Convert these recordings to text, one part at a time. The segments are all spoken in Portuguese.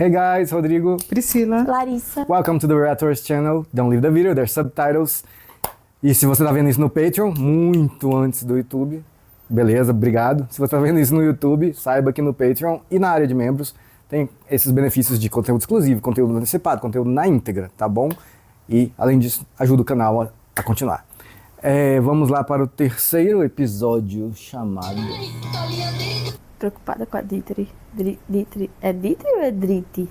Hey guys, Rodrigo. Priscila. Larissa. Welcome to the Reactors channel. Don't leave the video, there's subtitles. E se você tá vendo isso no Patreon, muito antes do YouTube, beleza, obrigado. Se você tá vendo isso no YouTube, saiba que no Patreon e na área de membros tem esses benefícios de conteúdo exclusivo, conteúdo antecipado, conteúdo na íntegra, tá bom? E, além disso, ajuda o canal a continuar. Vamos lá para o terceiro episódio chamado... Preocupada com a Ditri. É Ditri ou é Driti?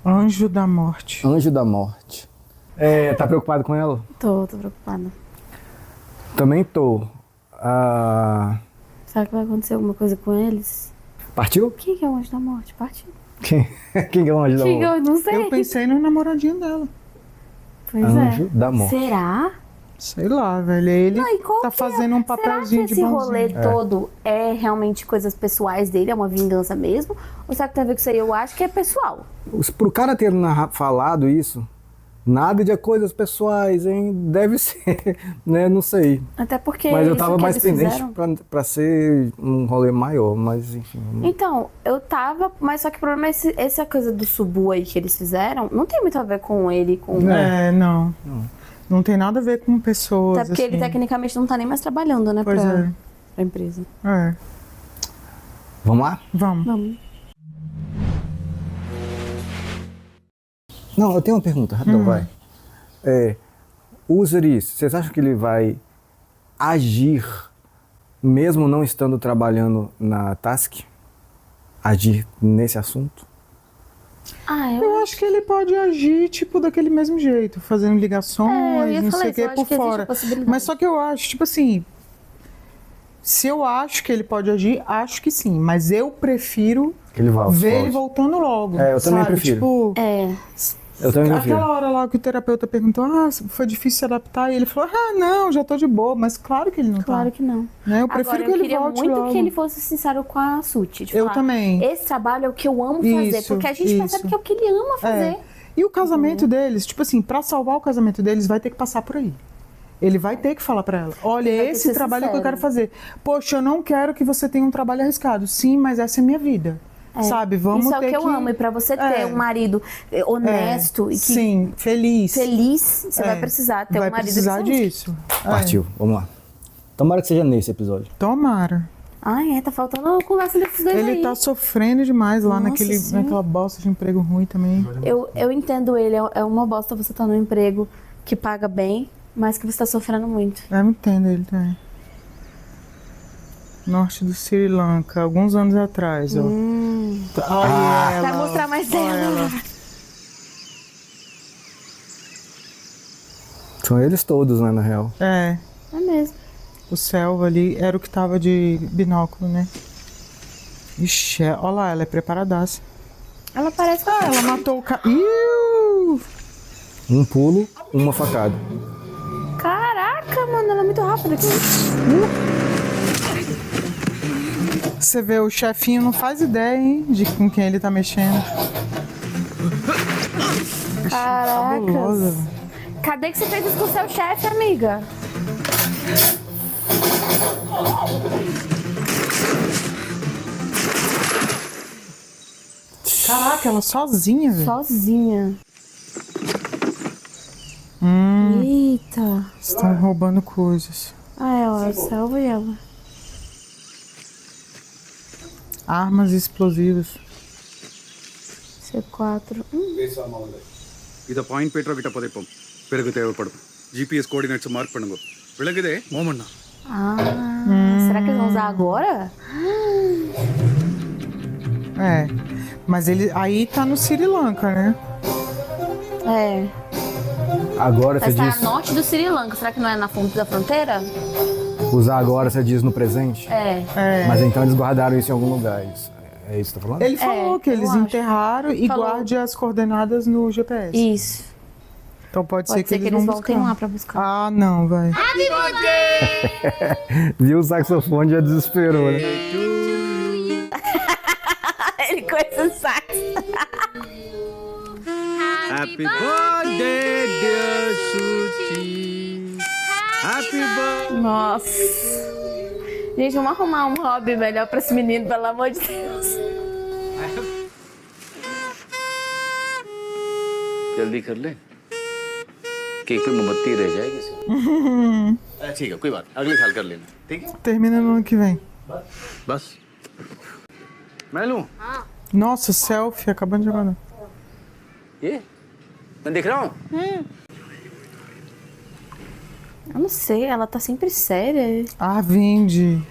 Anjo da Morte. Anjo da Morte. Tá preocupado com ela? Tô preocupada. Também tô. Será que vai acontecer alguma coisa com eles? Partiu? Quem que é o Anjo da Morte? Partiu. Quem que é o Anjo da Morte? Eu não sei. Eu pensei no namoradinho dela. Pois Anjo da Morte. Será? Sei lá, velho. Ele Não, tá fazendo um papelzinho de será que esse bonzinho. rolê todo é realmente coisas pessoais dele? É uma vingança mesmo? Ou será que tem a ver com isso aí? Eu acho que é pessoal. Pro cara ter falado isso, nada de coisas pessoais, hein? Deve ser, né? Não sei. Até porque Mas eu isso tava que mais eles pendente fizeram. pra ser um rolê maior, mas enfim. Então, eu tava, mas só que o problema é essa coisa do Subu aí que eles fizeram, não tem muito a ver com ele, com... Não tem nada a ver com pessoas, Até porque ele assim. tecnicamente não tá nem mais trabalhando, né, Pois pra empresa. Vamos lá? Vamos. Vamos. Não, eu tenho uma pergunta, rapidão, vai. O Osiris, vocês acham que ele vai agir, mesmo não estando trabalhando na Task? Agir nesse assunto? Eu acho que ele pode agir, tipo, daquele mesmo jeito, fazendo ligações, não sei o que, por fora. Mas só que eu acho, tipo assim, se eu acho que ele pode agir, acho que sim. Mas eu prefiro ver ele voltando logo. Eu também prefiro. Tipo, eu também prefiro. Aquela hora lá que o terapeuta perguntou, foi difícil se adaptar, e ele falou, não, já tô de boa, mas claro que ele não tá. Claro que não. Né? Eu prefiro que ele volte logo. Eu queria muito que ele fosse sincero com a Suti. De falar, também. Esse trabalho é o que eu amo fazer, porque a gente percebe que é o que ele ama fazer. E o casamento deles, tipo assim, pra salvar o casamento deles, vai ter que passar por aí. Ele vai ter que falar pra ela, olha, esse trabalho que eu quero fazer. Poxa, eu não quero que você tenha um trabalho arriscado. Sim, mas essa é a minha vida. Sabe, vamos Isso é o ter que eu amo. E pra você ter um marido honesto e que... Sim, feliz. Feliz, você vai precisar ter um marido... Vai precisar disso. Partiu, vamos lá. Tomara que seja nesse episódio. Tomara. Tá faltando a conversa desses dois aí. Ele tá sofrendo demais lá naquela bosta de emprego ruim também. Eu entendo ele, é uma bosta você estar num emprego que paga bem, mas que você tá sofrendo muito. Eu entendo ele também. Norte do Sri Lanka, alguns anos atrás, ó. Olha ela. Vai mostrar mais dela. São eles todos, né, na real. É mesmo. O Selva ali era o que tava de binóculo, né? Ixi, olha lá, ela é preparadaça. Ela parece que... ela matou o cara. Um pulo, uma facada. Caraca, mano, ela é muito rápida aqui. Você vê, o chefinho não faz ideia, hein, de com quem ele tá mexendo. Caraca. Cadê que você fez isso com o seu chefe, amiga? Caraca, ela sozinha, velho. Sozinha. Eita. Estão roubando coisas. Ela salva ela. Armas explosivas. C4. இத point Pedro கிட்ட புதைப்போம் பிறகு தேவைப்படும் GPS coordinates mark பண்ணுங்க விளங்குதே மோமண்ணா Será que eles vão usar agora? Mas ele aí tá no Sri Lanka, né? Agora você Tá diz... a norte do Sri Lanka, será que não é na fonte da fronteira? Usar agora você diz no presente? Mas então eles guardaram isso em algum lugar, isso. É isso que você tá falando? Ele falou que eles enterraram e guarde as coordenadas no GPS. Isso. Então pode ser que eles vão voltem lá pra buscar. Não, vai. Viu o saxofone, já desesperou, né? Ele com esse sax. Happy birthday, dear Suti. Happy birthday. Nossa. Gente, vamos arrumar um hobby melhor pra esse menino, pelo amor de Deus. जल्दी कर ले, केक पे मोमबत्ती रह जाएगी सिर्फ। ठीक है, कोई बात, अगले साल कर लेना, ठीक है? Termina no ano que vem. बस मैं लूं? Nossa, selfie, acabando de jogar. ये मैं दिख रहा हूँ? Eu não sei, ela tá sempre séria. Ah, Vindi.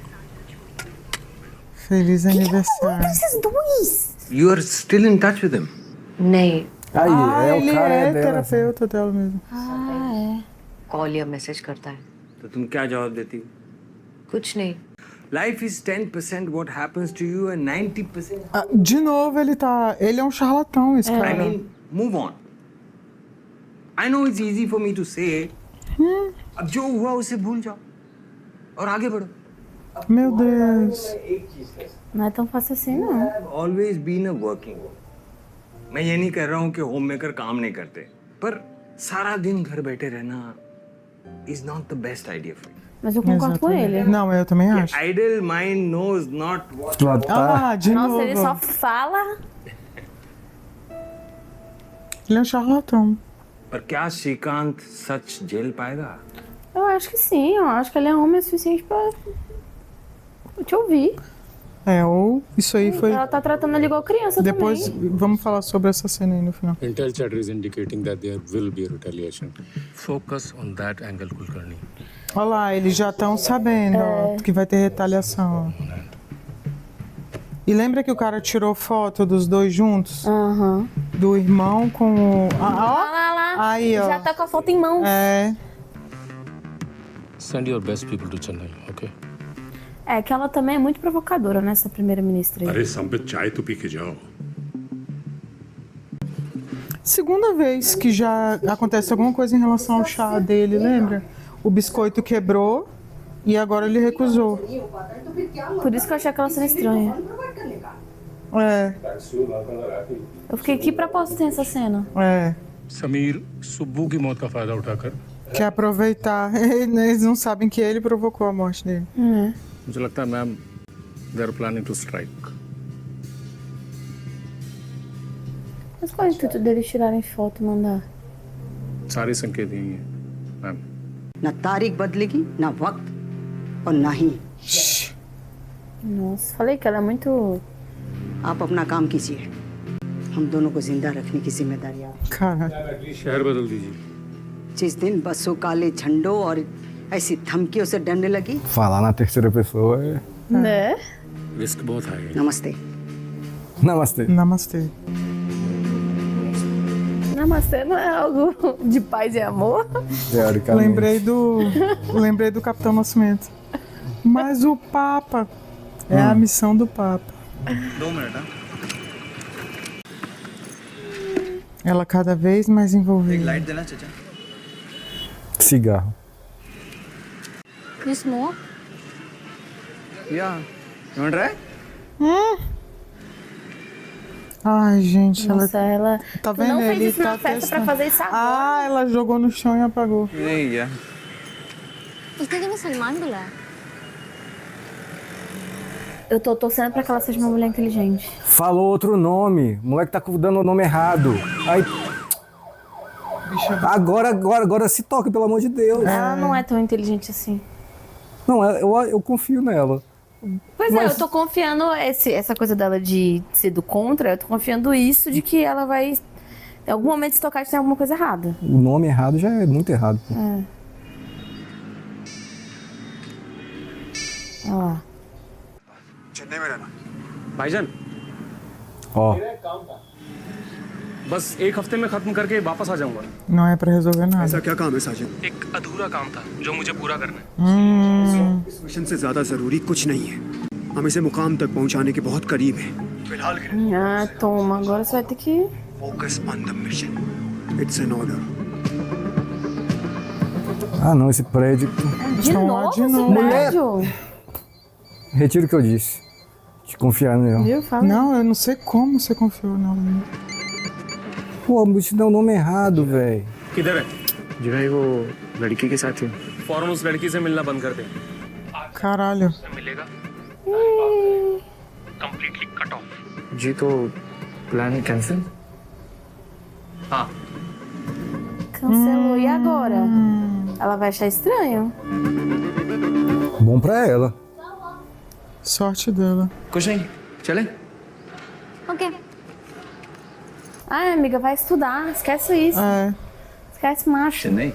Feliz aniversário. Esses dois! You are still in touch with him? नहीं, Aí, é o ele cara é dela. terapeuta dela mesmo. Call या मैसेज करता है। तो तुम क्या जवाब देती हो? कुछ नहीं। Life is 10% what happens to you and 90%. Ah, de novo, ele é um charlatão, esse I cara. mean, move on. I know it's easy for me to say. अब जो हुआ उसे भूल जाओ और आगे बढ़ो. Meu Deus. Não é tão fácil assim, não. I've always been a working. मैं ये नहीं कह रहा हूँ कि होममेकर काम नहीं करते, पर सारा दिन घर बैठे रहना is not the best idea for you. Mas eu concordo com ele. Não, eu também acho. Idle mind knows not what. Tu tá... Ah, de Nossa, novo. ele só fala. Ele é um charlatão. पर क्या श्रीकांत सच झेल पाएगा? Eu acho que sim, eu acho que ele é homem o suficiente pra te ouvir. É, ou isso aí foi. Ela tá tratando ele igual criança Depois também. vamos falar sobre essa cena aí no final. Intel chatter is indicating that there will be a retaliation. Focus on that angle, Kulkarni. Olha lá, eles já estão sabendo ó, que vai ter retaliação. Ó. E lembra que o cara tirou foto dos dois juntos? Aham. Do irmão com o. Ah, ó. Lá. Aí, ó. Já tá com a foto em mãos. É. Send your best people to Chennai, okay? É que ela também é muito provocadora, né, essa primeira-ministra aí. अरे संबित चाय तो पी के जाओ. Segunda vez que já acontece alguma coisa em relação ao chá dele, lembra? O biscoito quebrou e agora ele recusou. Por isso que eu achei aquela cena estranha. É, Eu fiquei, que propósito tem essa cena? é. समीर सुब्बू की मौत का फायदा उठाकर Quer aproveitar. Eles não sabem que ele provocou a morte dele. मुझे लगता है ma'am they are planning to strike. Mas qual é o intuito deles tirarem foto e mandar? सारे संकेत यही हैं मैम. ना तारीख बदलेगी ना वक्त और ना ही Nossa, falei que ela é muito... आप अपना काम कीजिए. हम दोनों को जिंदा रखने की जिम्मेदारी आप. Caralho. शहर बदल दीजिए. जिस दिन बसों काले झंडों और ऐसी धमकियों से डरने लगी. Falar na terceira pessoa é... Né? Risk बहुत हाई है. नमस्ते. Namastê. Namastê. Namastê não é algo de paz e amor? Teoricamente. Lembrei do Capitão Nascimento. Mas o Papa é a missão do Papa. 2 minute. Ela cada vez mais envolvida. Light देना चाचा. Cigarro. You smoke? Yeah. You want to try? Ai, gente, Nossa, ela... Tá Tu vendo? não fez Ele isso na tá festa pra testando. fazer isso agora. Ah, ela jogou no chão e apagou. नहीं यार. उसने तुम्हें सलमान बुलाया। Eu tô torcendo pra que ela seja uma mulher inteligente. Falou outro nome. O moleque tá dando o nome errado. Aí... Agora se toca, pelo amor de Deus. Ela não é tão inteligente assim. Não, eu confio nela. Pois Mas- é, eu tô confiando essa coisa dela de ser do contra, eu tô confiando isso de que ela vai em algum momento se tocar de ter alguma coisa errada. O nome errado já é muito errado. Pô. Olha lá. Chennai में रहना. भाईजान, Ó, बस एक हफ्ते में खत्म करके वापस आ जाऊंगा. Não é pra resolver nada. ऐसा क्या काम है साजिद? एक अधूरा काम था जो मुझे पूरा करना है. इस मिशन से ज्यादा जरूरी कुछ नहीं है. हम इसे मुकाम तक पहुंचाने के बहुत करीब हैं. फिलहाल के लिए Ah, toma, agora você vai ter que... focus on the mission. It's an order. ah não, esse prédio. De Então, novo de esse novo. prédio? Retiro o que eu disse. De confiar nela. Viu? Fala. Não, eu não sei como você confiou nela. Pô, te deu o nome errado, velho. किधर है? जो है वो लड़की के साथ ही. फौरन उस लड़की से मिलना बंद कर दे. Caralho. मिलेगा. Completely cut off. जी तो प्लान कैंसिल. हाँ, Cancelou. E agora? Ela vai achar estranho? Bom pra ela. Sorte dela. कुछ नहीं चले okay Ai, amiga, vai estudar. Esquece isso. É. Esquece macho. Chennai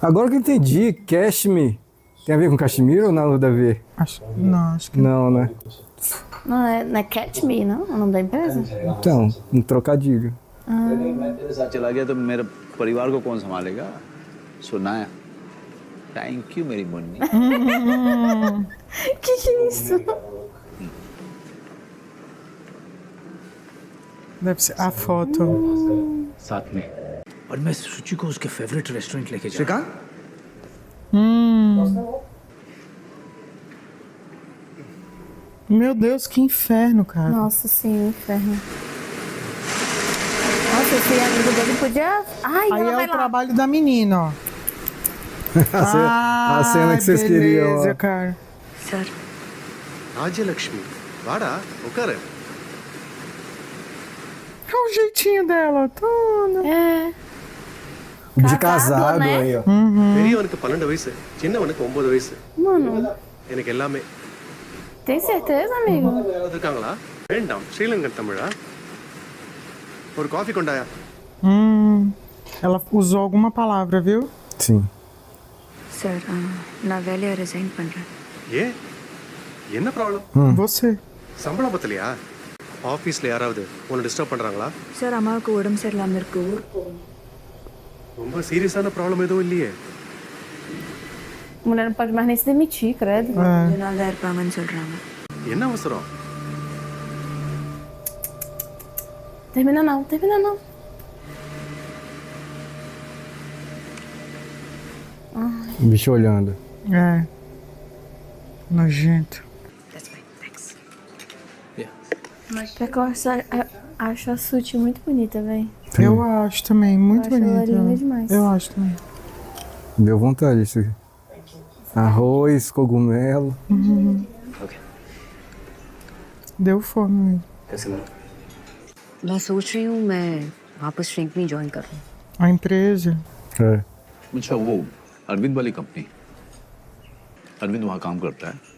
Agora que eu entendi, Cashme tem a ver com Caxemira ou nada a ver? Acho que Não, né? Não é Catch Me, não? É o nome da empresa? Então, um trocadilho. मैं तेरे साथ चला गया तो मेरे परिवार को कौन संभालेगा सुना है थैंक यू मेरी मुन्नी Que é isso? deve ser a foto. साथ में और मैं सुची को उसके फेवरेट रेस्टोरेंट लेके जा Shrikant Meu Deus, que inferno, cara. Nossa, sim, inferno. Nossa, esse amigo dele podia... Ai, Aí ela é vai o lá. trabalho da menina, ó. A cena que vocês queriam. Beleza, Ó. cara. Sir Rajyalakshmi వాడా ఒకరే Olha o jeitinho dela, toda. É. De Casado, casado né? aí, ó. பெரியவனுக்கு 12 வயசு சின்னவனுக்கு 9 வயசு Mano, எனக்கு எல்லாமே tem certeza, amigo? யாராவது இருக்காங்களா வேண்டாம் ஸ்ரீலங்கன் தமிழா ஒரு காஃபி கொண்டாயா Ela usou alguma palavra, viu? Sim. Sir நான் வேலையை ரிசைன் பண்றேன் ஏ என்ன ப்ராப்ளம் Você. சம்பளம் பத்தலையா ஆபீஸ்ல யாராவது உன்னை டிஸ்டர்ப் பண்றாங்களா சார் அம்மாவுக்கு உடம்பு சரியில்லாம இருக்கு ரொம்ப சீரியஸான ப்ராப்ளம் எதுவும் இல்லையே A mulher não pode mais nem se demitir, credo. கொஞ்ச நாள் தான் இருப்பாங்கன்னு சொல்றாங்க என்ன அவசரம் Termina não, termina não. O bicho olhando. É. Nojento. Pior que eu acho a Suti muito bonita, velho. Eu acho também, muito Eu acho ela bonita. linda demais. Eu acho também. Deu vontade isso aqui. Arroz, cogumelo. Deu fome mesmo. कैसे मिला मैं सोच रही हूँ मैं वापस श्रिंक में ज्वाइन कर लूँ A empresa. É. अच्छा वो अरविंद वाली कंपनी अरविंद वहाँ काम करता है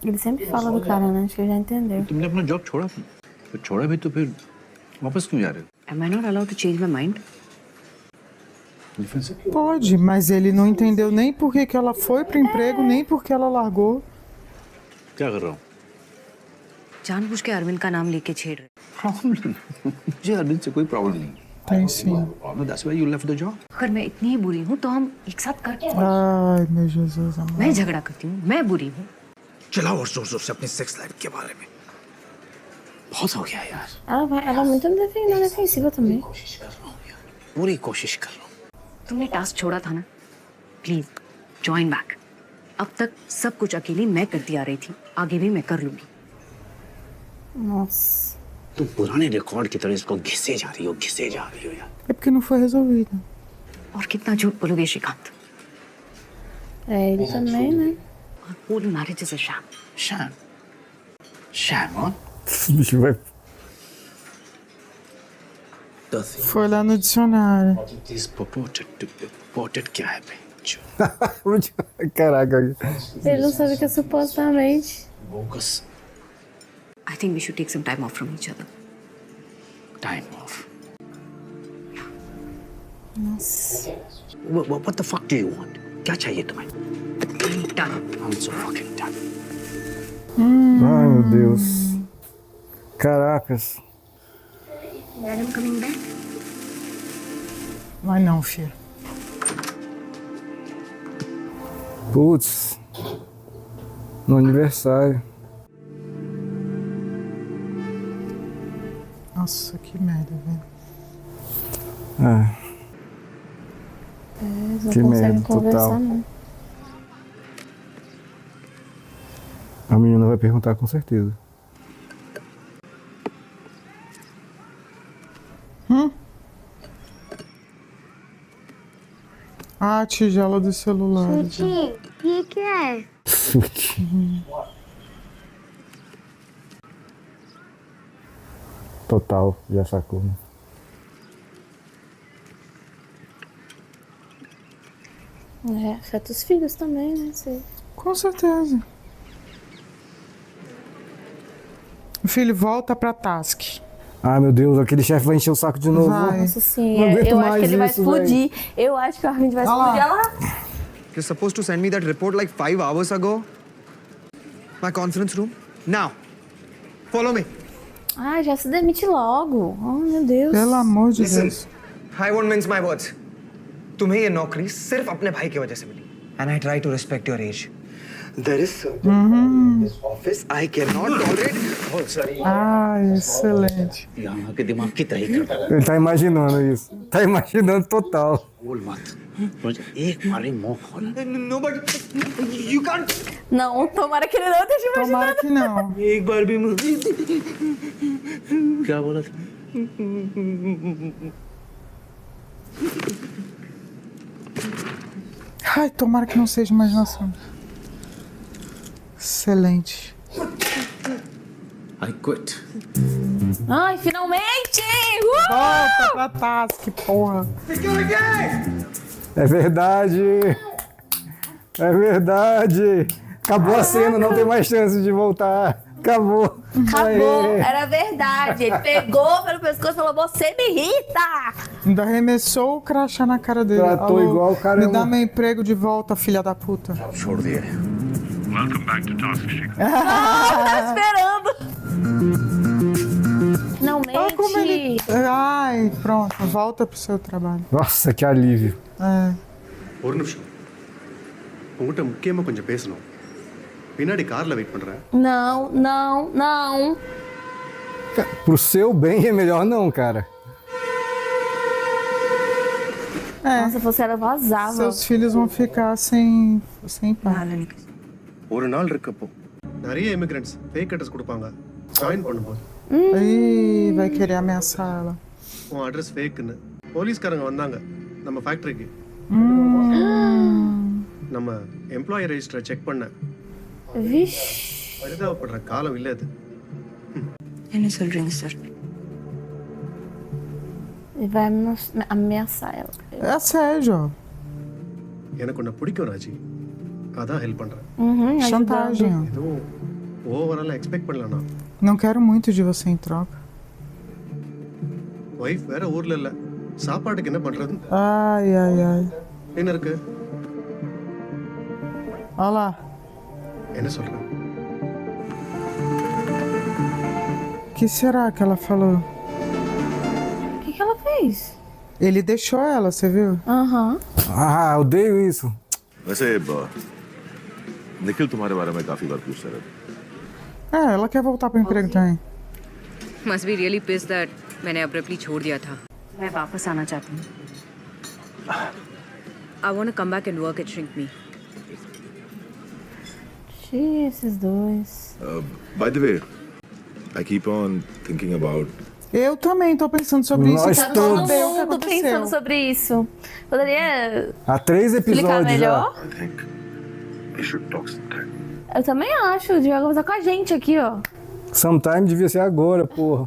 Ele sempre fala do cara, né? Acho que ele já entendeu. तुमने अपना जॉब छोड़ा क्यों? तो छोड़ा भी तो फिर वापस क्यों जा रहे हो Am I not allowed to change my mind? Defence Pode, mas ele não entendeu nem por que que ela foi pro emprego, nem por que ela largou. क्या कर रहा हूँ जानबूझ के अरविंद का नाम लेके छेड़ रहे प्रॉब्लम मुझे अरविंद से कोई प्रॉब्लम नहीं Tem sim. That's why you left the job अगर मैं इतनी ही बुरी हूँ तो हम एक साथ कर क्या Ai, meu Jesus amado. मैं झगड़ा करती हूँ मैं बुरी हूँ चलाओ और जोर जोर से अपनी सेक्स लाइफ के बारे में बहुत हो गया यार Ela é muito na defensiva também. कोशिश कर रहा हूँ यार पूरी कोशिश कर रहा हूँ तुमने टास्क छोड़ा था ना प्लीज ज्वाइन बैक अब तक सब कुछ अकेली मैं करती आ रही थी आगे भी मैं कर लूंगी Nossa. तुम पुराने रिकॉर्ड की तरह इसको घिसे जा रही हो यार É porque não foi resolvido. और कितना झूठ बोलोगे श्रीकांत É ele também, né? और पूरी marriage is a sham sham sham हाँ O bicho vai. Foi lá no dicionário. This purported क्या है बे Caraca. Ele não sabe que é supostamente. Bogus I think we should take some time off from each other time off Nossa. What the fuck do you want? क्या चाहिए तुम्हें? Done I'm so fucking done. Ai, meu Deus. Caracas. Madam coming back Vai não, filha. Putz. No aniversário. Nossa, que merda, velho. Ah, Eles não Que conseguem merda, conversar, total. não. a menina vai perguntar com certeza. Ah, a tigela do celular. ये क्या है Total, já sacou, né? Afeta os filhos também, né? Com certeza. O filho volta pra Task. Ai, meu Deus, aquele chefe vai encher o saco de novo. Vai. Nossa, sim. Não aguento Eu acho mais que ele vai isso, explodir. Eu acho que o Arvind vai explodir. Olha lá. You're supposed to send me that report like 5 hours ago. My conference room. Now. Follow me. Ai, já se demite logo. Oh, meu Deus. Pelo amor de Deus. I won't mince my words. तुम्हें ये नौकरी सिर्फ अपने भाई की वजह से मिली. And I try to respect your age. There is something in this office I cannot tolerate. Oh, sorry. Ai, excelente. यहाँ के दिमाग की तही कर Ele tá imaginando isso. Tá imaginando total. बोल मत मुझे एक बारी मुंह खोल No, but you can't. Não, tomara que ele não esteja Tomara imaginando. que não. एक बार भी क्या बोला था Ai, tomara que não seja imaginação. Excelente. I quit. Ai, finalmente! Volta pra Task, porra. É verdade. É verdade. Acabou a cena, não tem mais chance de voltar. Acabou. Acabou, Aê. era verdade. Ele pegou pelo pescoço e falou: você me irrita! Ainda arremessou o crachá na cara dele. Tratou Alô, igual o caramba. Me dá meu emprego de volta, filha da puta. छोड़ दिए Welcome back to Task Chick. Tá esperando. Olha como ele... Finalmente. Ai, pronto. Volta pro seu trabalho. Nossa, que alívio. É. ஒரு நிமிஷம் உங்ககிட்ட முக்கியமாக கொஞ்சம் பேசணும் பின்னாடி காரில் வெயிட் பண்ணுறேன் Não, não, não. Pro seu bem é melhor não, cara. Nossa, se fosse ela, vazava. Seus filhos vão ficar sem pai. ஒரு நாள் இருக்கப்போ நிறைய இமிகிரண்ட்ஸ் ஃபேக் அட்ரஸ் கொடுப்பாங்க ஜாயின் பண்ணும்போது Ih, vai querer ameaçar ela. உன் அட்ரஸ் ஃபேக்குன்னு போலீஸ்காரங்க வந்தாங்க நம்ம ஃபேக்ட்ரிக்கு நம்ம எம்ப்ளாயி ரெஜிஸ்டரை செக் பண்ணேன் Vixe. பரிதாபப்படுற காலம் இல்லை அது என்ன சொல்றீங்க sir? Ele vai ameaçar ela. É assédio, ó. எனக்கு உன்னை பிடிக்கும் ராஜி அதான் ஹெல்ப் பண்ணுறேன் Ajudando. Chantagem, ó. எதுவும் ஓவரால் எக்ஸ்பெக்ட் பண்ணல நான் Não quero muito de você em troca. Wife வேற ஊர்ல இல்லை சாப்பாட்டுக்கு என்ன பண்ணுறது Ai, ai, ai. என்ன இருக்கு Olha lá. என்ன சொல்கிறேன் O que será que ela falou? O que ela fez? Ele deixou ela, você viu? Aham. Ah, odeio isso. वैसे निखिल तुम्हारे बारे में काफी बार पूछता रहता É, ela quer voltar pro emprego também. Must be really pissed that मैंने abruptly छोड़ दिया था. मैं वापस आना चाहती हूँ. I want to come back and work at Shrink Me. Xiii, esses dois. By the way, I keep on thinking about Eu também tô pensando sobre isso. Nós Eu quero todos. saber o que Tô aconteceu. pensando sobre isso. Poderia Há 3 explicar episódios melhor? já. I think we should talk sometime. Eu também acho. Devia conversar com a gente aqui, ó. Sometime devia ser agora, porra.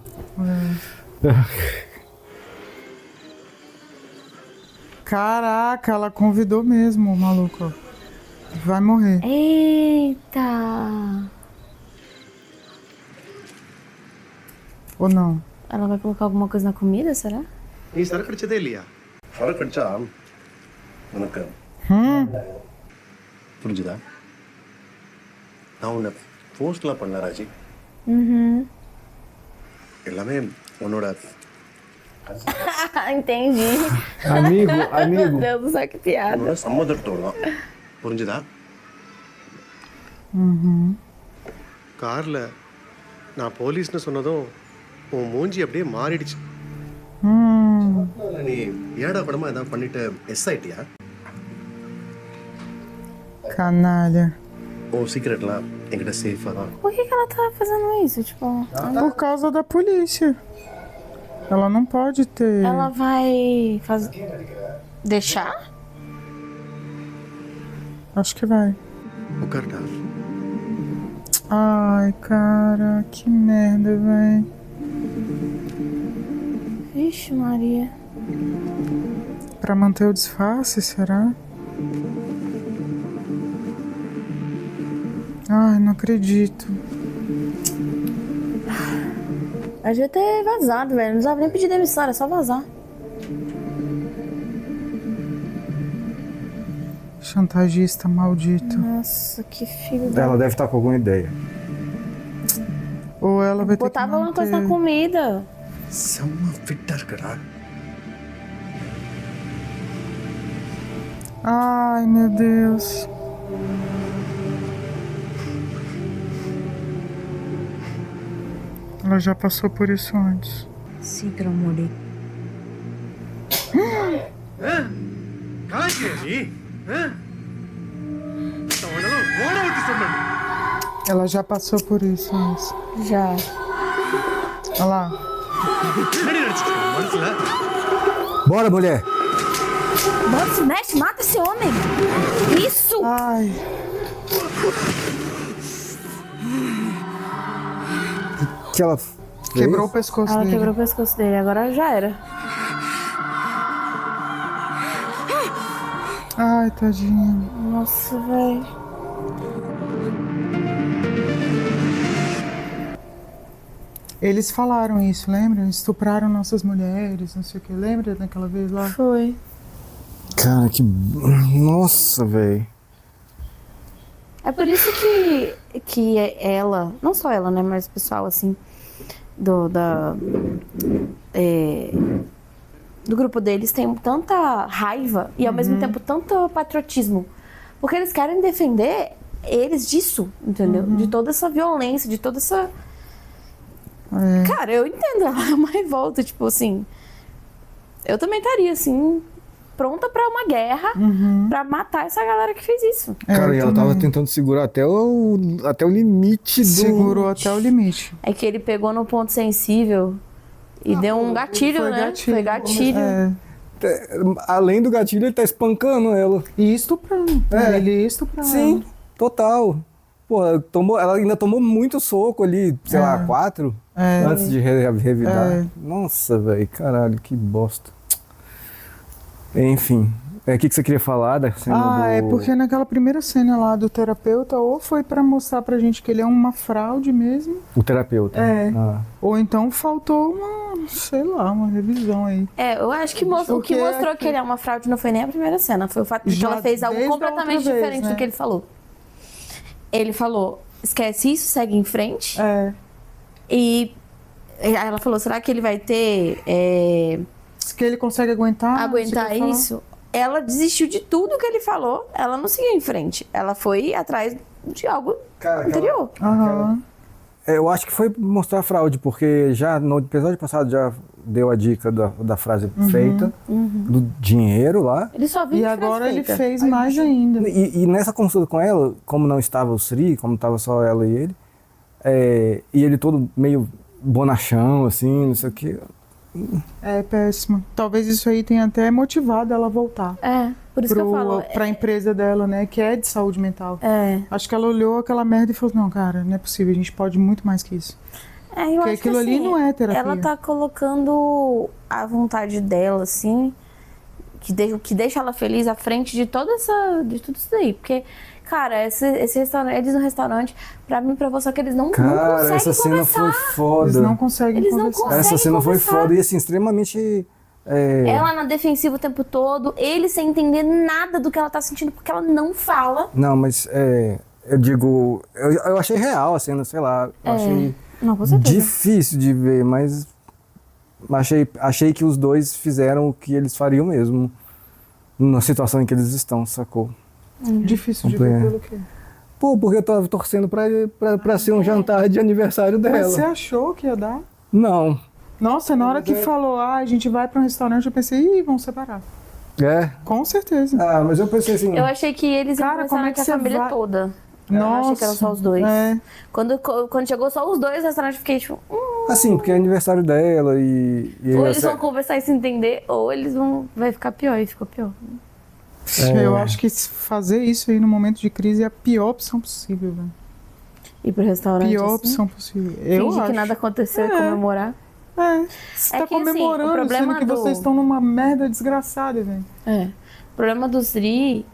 Caraca, ela convidou mesmo o maluco. Vai morrer. Eita. Ou não? Ela vai colocar alguma coisa na comida, será? நீ சரக்கு அடிச்சதே இல்லையா फर्क अच्छा உனக்கு புரிஞ்சுதா நான் உன்னை போஸ்ட்லாம் பண்ணல ராஜி எல்லாமே உன்னோட Entendi. Amigo, Meu amigo. Deus do céu, que piada. உன்னோட சம்மதத்தோட தான் புரிஞ்சுதா கார்ல நான் போலீஸ்னு சொன்னதும் உன் மூஞ்சி அப்படியே மாறிடுச்சு நீ ஏடா படமா ஏதாவது பண்ணிட்டு எஸ் ஆயிட்டியா Canalha. ஓ சீக்கிரட்லாம் என்கிட்ட சேஃபா தான் Por que ela tá fazendo isso? Tipo, Por causa da polícia. Ela não pode ter. ela vai fazer. Deixar? Acho que vai. உட்கார்டா Ai, cara, que merda, véi. Vixe, Maria. Pra manter o disfarce, será? Ai, não acredito. Eu devia ter vazado, velho. Não precisava nem pedir demissão, era só vazar. Chantagista maldito. Nossa, que filho da... Ela deve estar com alguma ideia. Ou ela vai ter que Botava uma coisa na comida. Ai, meu Deus. Ela já passou por isso antes. Sicram, Modi. Ela já passou por isso antes. Já. Olha lá. Bora, mulher! Bora, se mexe, mata esse homem! Isso! Ai. Que ela Quebrou o pescoço Ela dele. quebrou o pescoço dele, agora já era. Ai, tadinha. Nossa, velho. Eles falaram isso, lembra? Estupraram nossas mulheres, não sei o que. Lembra daquela vez lá? Foi. Cara, que... Nossa, velho. É por isso que ela, não só ela, né, mas o pessoal, assim, do grupo deles tem tanta raiva e, ao mesmo tempo, tanto patriotismo. Porque eles querem defender eles disso, entendeu? De toda essa violência, de toda essa... Cara, eu entendo, ela é uma revolta, tipo assim... Eu também estaria, assim... pronta pra uma guerra, pra matar essa galera que fez isso. Cara, e ela tava tentando segurar até o limite do... Segurou até o limite. É que ele pegou no ponto sensível e deu um gatilho, foi né? gatilho. Foi gatilho. Além do gatilho, ele tá espancando ela. E estuprando. Ele estuprando. Sim, total. Pô, ela ainda tomou muito soco ali, sei lá, 4, antes de revidar. Nossa, velho, caralho, que bosta. Enfim, o que você queria falar da cena é porque naquela primeira cena lá do terapeuta, ou foi pra mostrar pra gente que ele é uma fraude mesmo. O terapeuta. Ou então faltou uma, sei lá, uma revisão aí. Eu acho que o que mostrou que ele é uma fraude não foi nem a primeira cena, foi o fato de que ela fez algo completamente diferente do que ele falou. Ele falou, esquece isso, segue em frente. E aí ela falou, será que ele vai ter... que ele consegue aguentar isso? Ela desistiu de tudo que ele falou, ela não seguiu em frente. Ela foi atrás de algo anterior. Eu acho que foi mostrar a fraude, porque já no episódio passado já deu a dica da frase feita, do dinheiro lá. Ele só viu e agora ele fez mais ainda. E nessa consulta com ela, como não estava o Sri, como estava só ela e ele, e ele todo meio bonachão, assim, não sei o quê. É péssimo. Talvez isso aí tenha até motivado ela a voltar. Por isso que eu falo. Pra empresa dela, né? Que é de saúde mental. Acho que ela olhou aquela merda e falou, não, cara, não é possível, a gente pode muito mais que isso. Eu porque acho aquilo que, ali assim, não é terapia. Ela tá colocando a vontade dela, assim, que deixa ela feliz à frente de tudo isso daí. Porque, cara, esse restaurante, eles no restaurante, pra mim, pra você, que eles não conseguem conversar. Essa cena foi foda. Eles não conseguem conversar. Essa cena foi foda e, assim, extremamente... Ela na defensiva o tempo todo, ele sem entender nada do que ela tá sentindo, porque ela não fala. Não, mas eu digo... Eu achei real a cena, sei lá. Eu achei não, com certeza. difícil de ver, mas achei que os dois fizeram o que eles fariam mesmo. Na situação em que eles estão, sacou? Difícil de ver pelo quê? Pô, porque eu tava torcendo pra ser um jantar de aniversário dela. Mas você achou que ia dar? Não. Nossa, na hora que falou, a gente vai pra um restaurante, eu pensei, vão separar. Com certeza. Mas eu pensei assim... Eu achei que eles iam conversar com a família toda. Eu não achei que eram só os dois. Quando chegou só os dois no restaurante, eu fiquei tipo... Assim, porque é aniversário dela e ou eles vão conversar e se entender, ou eles vão... Vai ficar pior, e ficou pior. Eu acho que fazer isso aí no momento de crise é a pior opção possível, velho. Ir pro restaurante pior assim? Opção possível. Fingir que nada aconteceu e comemorar. Você tá comemorando, sendo que vocês estão numa merda desgraçada, velho. O problema do Sri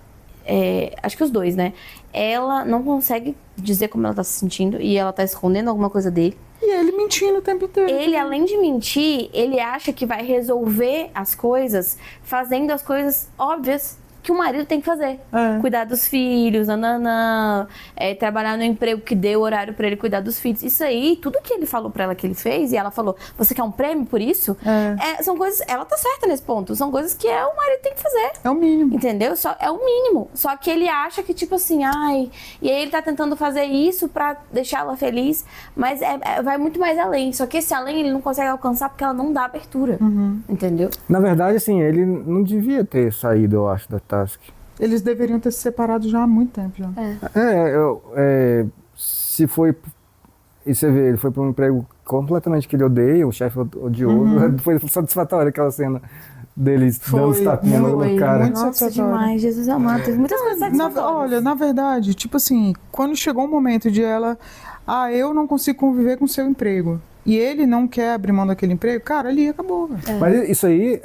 acho que os dois, né? Ela não consegue dizer como ela tá se sentindo e ela tá escondendo alguma coisa dele. E ele mentindo o tempo inteiro. Ele, além de mentir, ele acha que vai resolver as coisas fazendo as coisas óbvias que o marido tem que fazer. Cuidar dos filhos, trabalhar no emprego que deu horário pra ele cuidar dos filhos. Isso aí, tudo que ele falou pra ela que ele fez, e ela falou, você quer um prêmio por isso? São coisas, ela tá certa nesse ponto, são coisas que o marido tem que fazer. É o mínimo. Entendeu? É o mínimo. Só que ele acha que, tipo assim, e aí ele tá tentando fazer isso pra deixar ela feliz, mas vai muito mais além. Só que esse além ele não consegue alcançar porque ela não dá abertura. Entendeu? Na verdade, assim, ele não devia ter saído, eu acho, da Task. Eles deveriam ter se separado já há muito tempo. Já. Se foi... E você vê, ele foi para um emprego completamente que ele odeia, o chefe odiou. Foi satisfatório aquela cena deles dando os tapinhas no cara. Muito Nossa, demais. Jesus amado. Teve muitas coisas satisfatórias. Olha, na verdade, tipo assim, quando chegou o momento de ela... eu não consigo conviver com o seu emprego. E ele não quer abrir mão daquele emprego, cara, ali acabou. Mas isso aí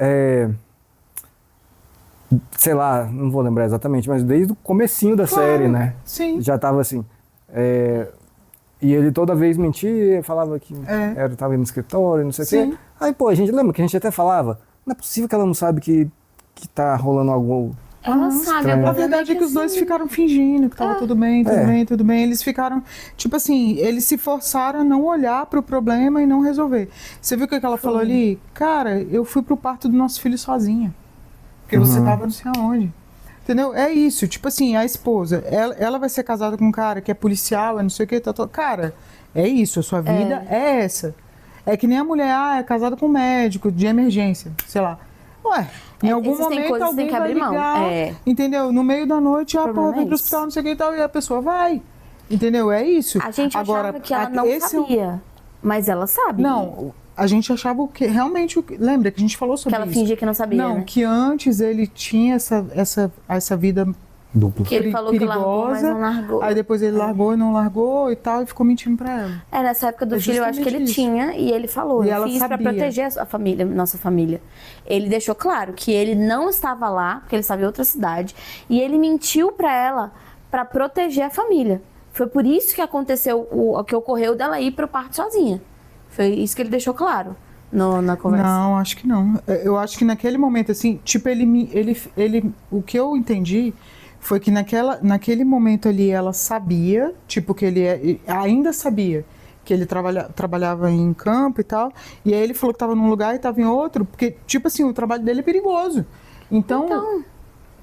sei lá, não vou lembrar exatamente, mas desde o comecinho da série, né? Sim. Já tava assim. E ele toda vez mentia, falava que tava indo no escritório, não sei o quê. Aí, pô, a gente lembra que a gente até falava, não é possível que ela não sabe que tá rolando algo. Ela sabe. A verdade é que os dois ficaram fingindo que tava tudo bem. Eles ficaram, tipo assim, eles se forçaram a não olhar pro problema e não resolver. Você viu o que ela falou ali? Cara, eu fui pro parto do nosso filho sozinha. Porque você tava não sei aonde. Entendeu? É isso. Tipo assim, a esposa, ela vai ser casada com um cara que é policial, não sei o que. Cara, é isso. A sua vida é essa. É que nem a mulher, é casada com um médico de emergência, sei lá. Ué, em algum momento alguém vai ligar, entendeu? No meio da noite, porra, vem pro hospital, não sei o que e tal, e a pessoa vai. Entendeu? É isso. A gente achava que ela não sabia, mas ela sabe. Não, a gente achava que realmente... Lembra que a gente falou sobre isso? Que ela fingia que não sabia, Não, né? que antes ele tinha essa vida dupla. Que ele falou perigosa, que largou, mas não largou. Aí depois ele largou e não largou e tal, e ficou mentindo pra ela. Nessa época do filho, eu acho que ele tinha, e ele falou, E eu ela fiz pra sabia. proteger a família, nossa família. Ele deixou claro que ele não estava lá, porque ele estava em outra cidade, e ele mentiu pra ela pra proteger a família. Foi por isso que aconteceu o que ocorreu dela ir pro parto sozinha. Foi isso que ele deixou claro na conversa. Não, acho que não. Eu acho que naquele momento, assim, tipo, o que eu entendi foi que naquele momento ali ela sabia, tipo, que ele ainda sabia que ele trabalhava em campo e tal, e aí ele falou que estava num lugar e estava em outro, porque, tipo assim, o trabalho dele é perigoso. Então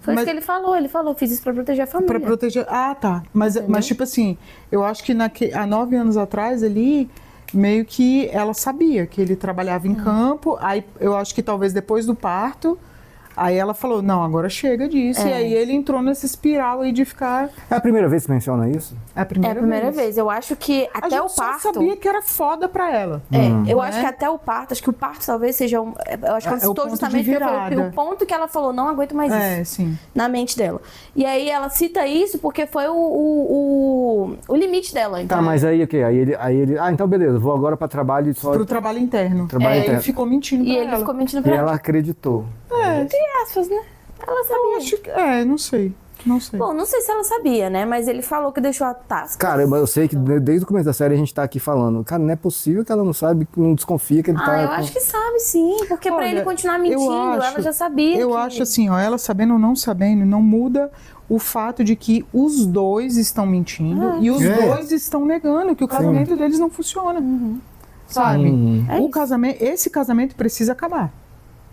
foi isso que ele falou, fiz isso pra proteger a família. Pra proteger, tá. Mas tipo assim, eu acho que há 9 anos atrás ali, meio que ela sabia que ele trabalhava em campo, aí eu acho que talvez depois do parto, aí ela falou, não, agora chega disso, e aí ele entrou nessa espiral aí de ficar... É a primeira vez que menciona isso? É a primeira vez. Eu acho que até o parto... Só sabia que era foda pra ela. Eu acho que até o parto, acho que o parto talvez seja eu acho que ela citou justamente o ponto que ela falou, não aguento mais isso. Sim. Na mente dela. E aí ela cita isso porque foi o limite dela. Então. Tá, mas aí o quê? Aí ele, então beleza, vou agora pra trabalho só... Pro trabalho interno. Ele ficou mentindo pra ela. E ele ficou mentindo pra ela. E ela acreditou. Entre aspas, né? Ela sabia. Eu acho que... não sei. Bom, não sei se ela sabia, né? Mas ele falou que deixou a Task. Cara, eu sei que desde o começo da série a gente tá aqui falando. Cara, não é possível que ela não sabe, que não desconfia que ele tá... Eu acho que sabe, sim. Porque pra ele continuar mentindo, ela já sabia. Eu acho assim, ela sabendo ou não sabendo, não muda o fato de que os dois estão mentindo e os dois estão negando que o casamento deles não funciona. Sabe? Esse casamento precisa acabar.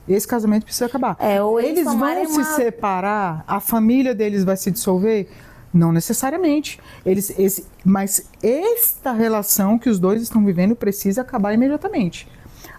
Esse casamento precisa acabar. Eles vão se separar? A família deles vai se dissolver? Não necessariamente. Mas esta relação que os dois estão vivendo precisa acabar imediatamente.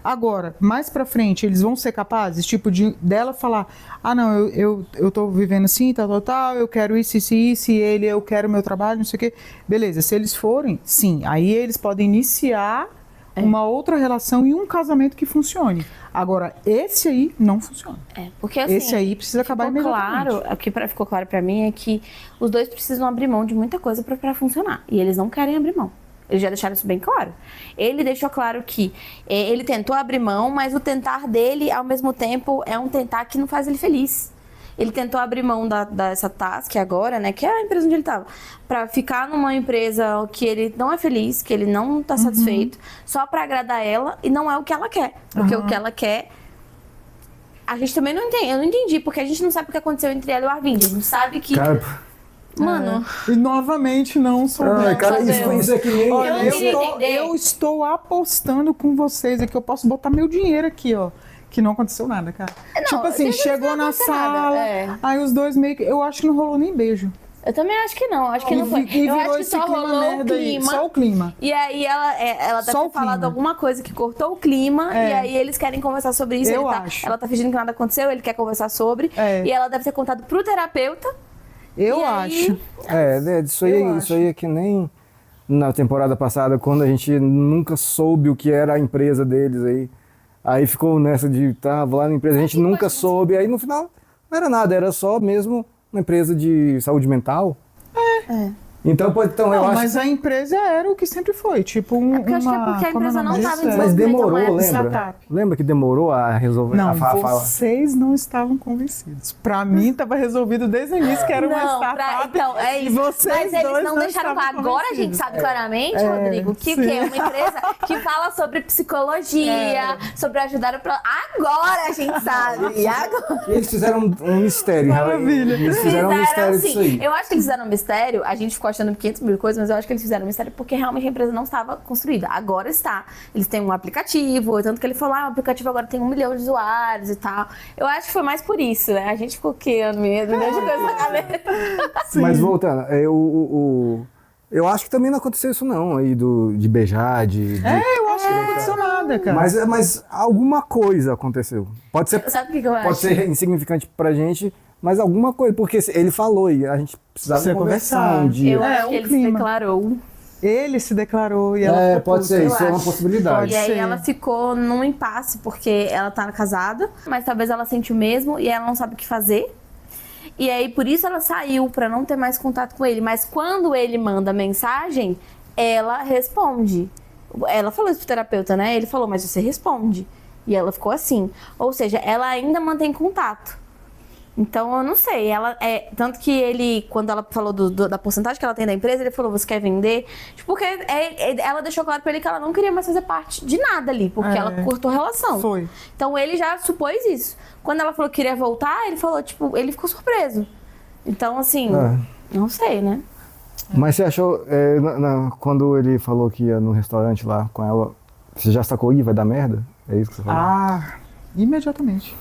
Agora, mais pra frente, eles vão ser capazes, tipo, dela falar, não, eu tô vivendo assim, tal, eu quero isso, e ele, eu quero meu trabalho, não sei o quê. Beleza, se eles forem, sim, aí eles podem iniciar uma outra relação e um casamento que funcione. Agora, esse aí não funciona. Porque assim, esse aí precisa acabar imediatamente. O que ficou claro pra mim é que os dois precisam abrir mão de muita coisa pra funcionar. E eles não querem abrir mão. Eles já deixaram isso bem claro. Ele deixou claro que ele tentou abrir mão, mas o tentar dele, ao mesmo tempo, é um tentar que não faz ele feliz. Ele tentou abrir mão dessa task agora, né? Que é a empresa onde ele tava. Pra ficar numa empresa que ele não é feliz, que ele não tá satisfeito, só pra agradar ela, e não é o que ela quer. Porque o que ela quer... A gente também não entende. Eu não entendi, porque a gente não sabe o que aconteceu entre ela e o Arvind. A gente não sabe que... Cara, Mano... E novamente não soubemos. cara, isso é que nem... Olha, eu estou apostando com vocês aqui. Eu posso botar meu dinheiro aqui, ó. Que não aconteceu nada, cara. Não, tipo assim, chegou na sala, aí os dois meio que... Eu acho que não rolou nem beijo. Eu também acho que não, acho que não foi. E eu virou acho que esse só clima rolou merda o aí, clima. só o clima. E aí ela deve ter falado alguma coisa que cortou o clima, e aí eles querem conversar sobre isso. Ela tá fingindo que nada aconteceu, ele quer conversar sobre. E ela deve ter contado pro terapeuta. Eu acho. Isso aí é que nem na temporada passada, quando a gente nunca soube o que era a empresa deles aí. Aí ficou nessa de tava lá na empresa, a gente nunca soube, aí no final não era nada, era só mesmo uma empresa de saúde mental. Então, eu acho... Mas a empresa era o que sempre foi, tipo eu acho que é porque a empresa não estava em Mas demorou, lembra? lembra? Lembra que demorou a resolver? Não, vocês não estavam convencidos. Pra mim, estava resolvido desde o início que era uma startup. Então, é isso. E vocês mas eles dois não deixaram claro. Agora a gente sabe claramente, Rodrigo, que é uma empresa que fala sobre psicologia, sobre ajudar o... Agora a gente sabe. Agora. Eles fizeram um mistério. Maravilha. Eles fizeram um mistério disso aí. Eu acho que eles fizeram um mistério, a gente ficou achando 500 mil coisas, mas eu acho que eles fizeram um mistério porque realmente a empresa não estava construída. Agora está. Eles têm um aplicativo, tanto que ele falou, o aplicativo agora tem 1 milhão de usuários e tal. Eu acho que foi mais por isso, né? A gente ficou criando medo, de coisa na cabeça. Mas voltando, eu acho que também não aconteceu isso não, aí de beijar, eu acho que não aconteceu nada, cara. Mas alguma coisa aconteceu. Pode ser, sabe o que eu acho? Pode ser insignificante pra gente, mas alguma coisa, porque ele falou e a gente precisava conversar um dia. Eu acho que ele se declarou. Ele se declarou e ela pode ser, isso é uma possibilidade. E aí ela ficou num impasse, porque ela tá casada, mas talvez ela sente o mesmo e ela não sabe o que fazer. E aí por isso ela saiu, pra não ter mais contato com ele. Mas quando ele manda mensagem, ela responde. Ela falou isso pro terapeuta, né? Ele falou, mas você responde. E ela ficou assim. Ou seja, ela ainda mantém contato. Então, eu não sei, tanto que ele, quando ela falou da porcentagem que ela tem da empresa, ele falou, você quer vender? Tipo, porque ela deixou claro pra ele que ela não queria mais fazer parte de nada ali, porque ela cortou a relação. Foi. Então, ele já supôs isso. Quando ela falou que queria voltar, ele falou, tipo, ele ficou surpreso. Então, assim, não sei, né? Mas você achou, quando ele falou que ia no restaurante lá com ela, você já sacou, vai dar merda? É isso que você falou? Imediatamente.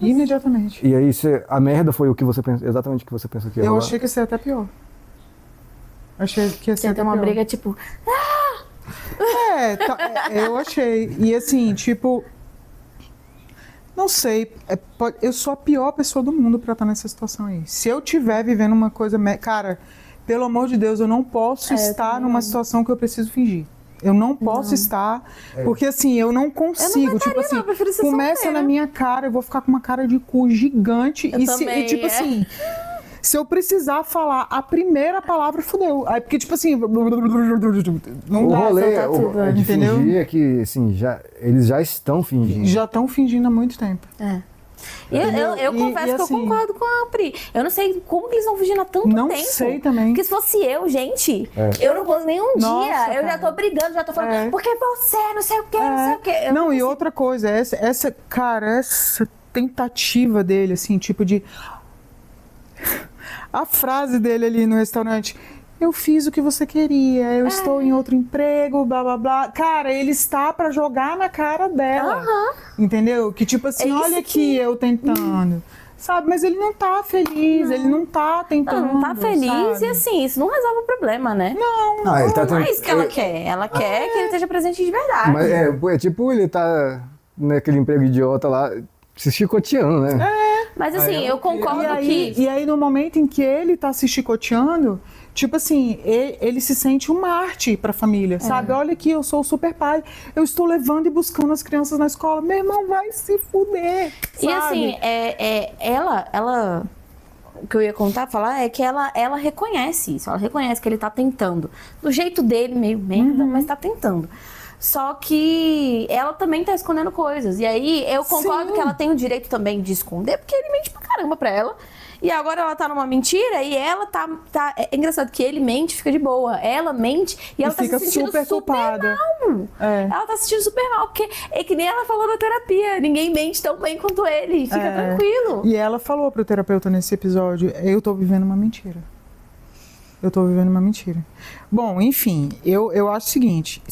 Imediatamente. E aí, a merda foi o que você pensou, exatamente o que você pensou que ia rolar? Eu achei que ia ser até pior. Achei que ia ser até uma pior. briga, tipo... Eu achei. E assim, tipo... Não sei, eu sou a pior pessoa do mundo pra estar nessa situação aí. Se eu estiver vivendo uma coisa... Cara, pelo amor de Deus, eu não posso estar numa situação que eu preciso fingir. Eu não posso estar, porque assim, eu não consigo. Eu não tipo assim, começa na minha cara, eu vou ficar com uma cara de cu gigante. E tipo assim, se eu precisar falar a primeira palavra, fudeu. Aí, porque tipo assim, não dá, rolê, tudo, de entendeu? Fingir é que, assim, eles já estão fingindo. Já estão fingindo há muito tempo. E eu confesso que eu concordo com a Pri. Eu não sei como que eles estão fugindo há tanto tempo. Não sei também. Porque se fosse eu, gente, eu não posso nem um dia. Eu já tô brigando, já tô falando, porque você, não sei o quê, não sei o quê. Não, e outra coisa, essa tentativa dele, assim, tipo de... A frase dele ali no restaurante... Eu fiz o que você queria, eu estou em outro emprego, blá blá blá. Cara, ele está pra jogar na cara dela. Entendeu? Que tipo assim, olha aqui eu tentando. Sabe? Mas ele não tá feliz, ele não tá tentando. Não tá feliz, sabe? E assim, isso não resolve o problema, né? Não, ele tá não é isso que ela quer. Ela quer que ele esteja presente de verdade. Mas é tipo, ele tá naquele emprego idiota lá, se chicoteando, né? Mas assim, eu concordo E aí, no momento em que ele tá se chicoteando, tipo assim, ele se sente um Marte pra família, sabe? Olha aqui, eu sou o super pai, eu estou levando e buscando as crianças na escola. Meu irmão vai se fuder, sabe? E assim, ela... O que eu ia falar é que ela reconhece isso. Ela reconhece que ele tá tentando. Do jeito dele, meio merda, mas tá tentando. Só que ela também tá escondendo coisas. E aí eu concordo Sim. que ela tem o direito também de esconder, porque ele mente pra caramba pra ela. E agora ela tá numa mentira e ela tá... É engraçado que ele mente, fica de boa. Ela mente e ela tá fica se sentindo super culpada. mal. Ela tá se sentindo super mal, porque é que nem ela falou na terapia. Ninguém mente tão bem quanto ele. Fica tranquilo. E ela falou pro terapeuta nesse episódio, eu tô vivendo uma mentira. Eu tô vivendo uma mentira. Bom, enfim, eu acho o seguinte...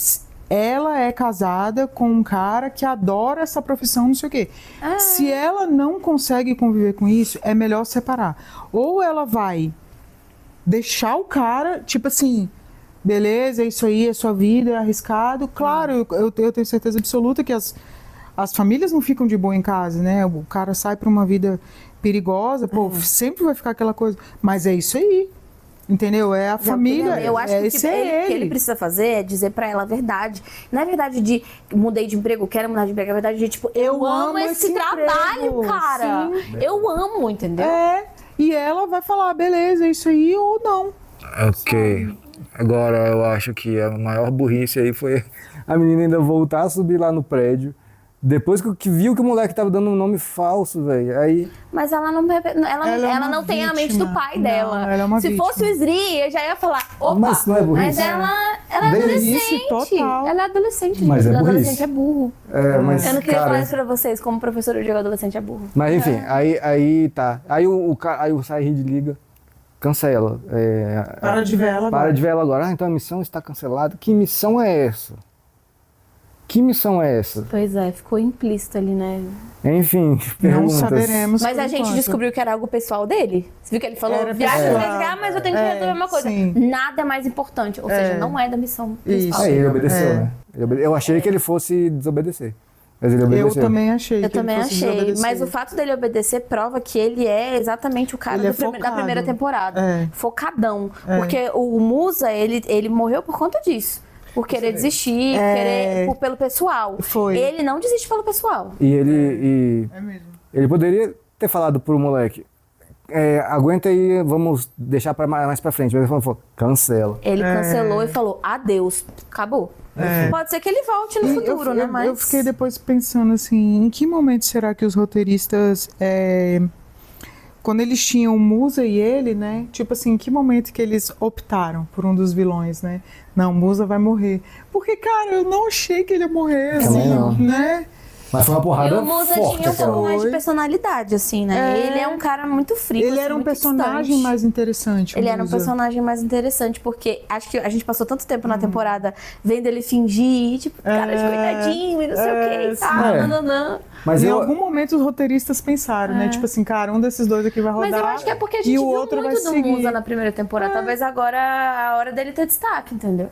Ela é casada com um cara que adora essa profissão, não sei o quê. Se ela não consegue conviver com isso, é melhor separar. Ou ela vai deixar o cara, tipo assim, beleza, é isso aí, é sua vida, é arriscado. Claro, eu tenho certeza absoluta que as famílias não ficam de boa em casa, né? O cara sai pra uma vida perigosa, pô, sempre vai ficar aquela coisa. Mas é isso aí. Entendeu? É a família. Eu acho que o que ele precisa fazer é dizer pra ela a verdade. Não é verdade de mudei de emprego, quero mudar de emprego. É verdade de tipo, eu amo esse trabalho, emprego. cara. Sim. Eu amo, entendeu? E ela vai falar, beleza, é isso aí ou não. Ok. Agora eu acho que a maior burrice aí foi a menina ainda voltar a subir lá no prédio. Depois que viu que o moleque tava dando um nome falso, velho. Aí. Mas ela não tem a mente do pai dela. Ela é uma Se fosse o Sri, eu já ia falar, opa, mas não é burrice. Mas ela é adolescente. Total. Ela é adolescente, Mas gente. é O burrice. adolescente é burro. Mas, Eu não queria cara, falar isso pra vocês, como professora de adolescente é burro. Mas enfim, aí tá. Aí o Said liga, cancela. Para de ver ela agora. Para de ver ela agora. Então a missão está cancelada. Que missão é essa? Que missão é essa? Pois é, ficou implícito ali, né? Enfim, Não perguntas. saberemos. Mas a gente descobriu que era algo pessoal dele. Você viu que ele falou, viagem pra mas eu tenho que resolver uma coisa. sim. Nada é mais importante. Ou seja, não é da missão principal. Ele obedeceu, né? Eu achei que ele fosse desobedecer. Mas ele obedeceu. Eu também achei. Eu também achei. Mas o fato dele obedecer prova que ele é exatamente o cara da primeira temporada. Focadão. Porque o Musa, ele morreu por conta disso. Por querer desistir, pelo pessoal. Ele não desiste pelo pessoal. E ele. É mesmo. Ele poderia ter falado pro moleque. Aguenta aí, vamos deixar mais pra frente. Mas ele falou, cancela. Ele cancelou e falou, adeus. Acabou. Pode ser que ele volte no futuro, né? Mas Eu fiquei depois pensando assim, em que momento será que os roteiristas... Quando eles tinham Musa e ele, né? Tipo assim, em que momento que eles optaram por um dos vilões, né? Não, Musa vai morrer. Porque, cara, eu não achei que ele ia morrer, assim, não. né? Mas foi uma porrada E o Musa forte. tinha um pouco aquela. mais de personalidade, assim, né? Ele é um cara muito frio. Ele assim, era um muito personagem distante. mais interessante. Ele era um Musa. personagem mais interessante, porque acho que a gente passou tanto tempo na temporada vendo ele fingir, tipo, cara de coitadinho e não sei o que e tal, nananã. Mas Em algum momento os roteiristas pensaram, né? Tipo assim, cara, um desses dois aqui vai rodar. Mas eu acho que é porque a e gente o viu outro vai muito do seguir. Musa na primeira temporada. Talvez agora a hora dele ter destaque, entendeu?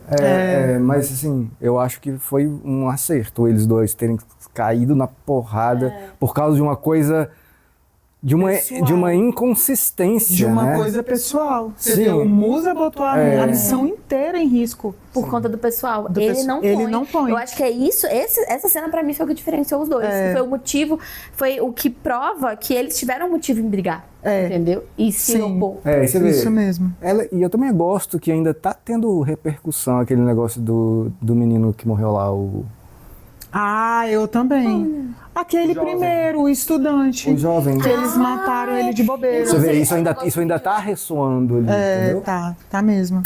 Mas assim, eu acho que foi um acerto eles dois terem caído na porrada por causa de uma coisa, de uma inconsistência, De uma né? coisa pessoal. Você Sim. vê, o Musa botou a missão inteira em risco. Por conta do pessoal. Do Ele, pessoal. não põe. Ele não põe. Eu acho que é isso. Essa cena pra mim foi o que diferenciou os dois. Foi o motivo, foi o que prova que eles tiveram motivo em brigar. Entendeu? E se opor. Você vê, Isso mesmo. e eu também gosto que ainda tá tendo repercussão aquele negócio do menino que morreu lá, Ah, eu também. Aquele primeiro, o estudante. o jovem. Que eles mataram ele de bobeira. Você vê, isso ainda tá ressoando ali, entendeu? Tá mesmo.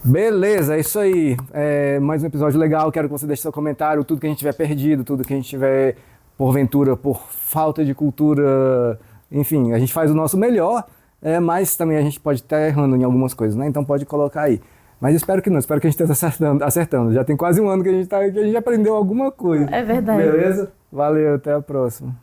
Beleza, é isso aí. Mais um episódio legal. Quero que você deixe seu comentário. Tudo que a gente tiver perdido, tudo que a gente tiver, porventura, por falta de cultura. Enfim, a gente faz o nosso melhor, mas também a gente pode estar errando em algumas coisas, né? Então pode colocar aí. Mas espero que não, espero que a gente esteja acertando. Já tem quase um ano que a gente aprendeu alguma coisa. É verdade. Beleza? Valeu, até a próxima.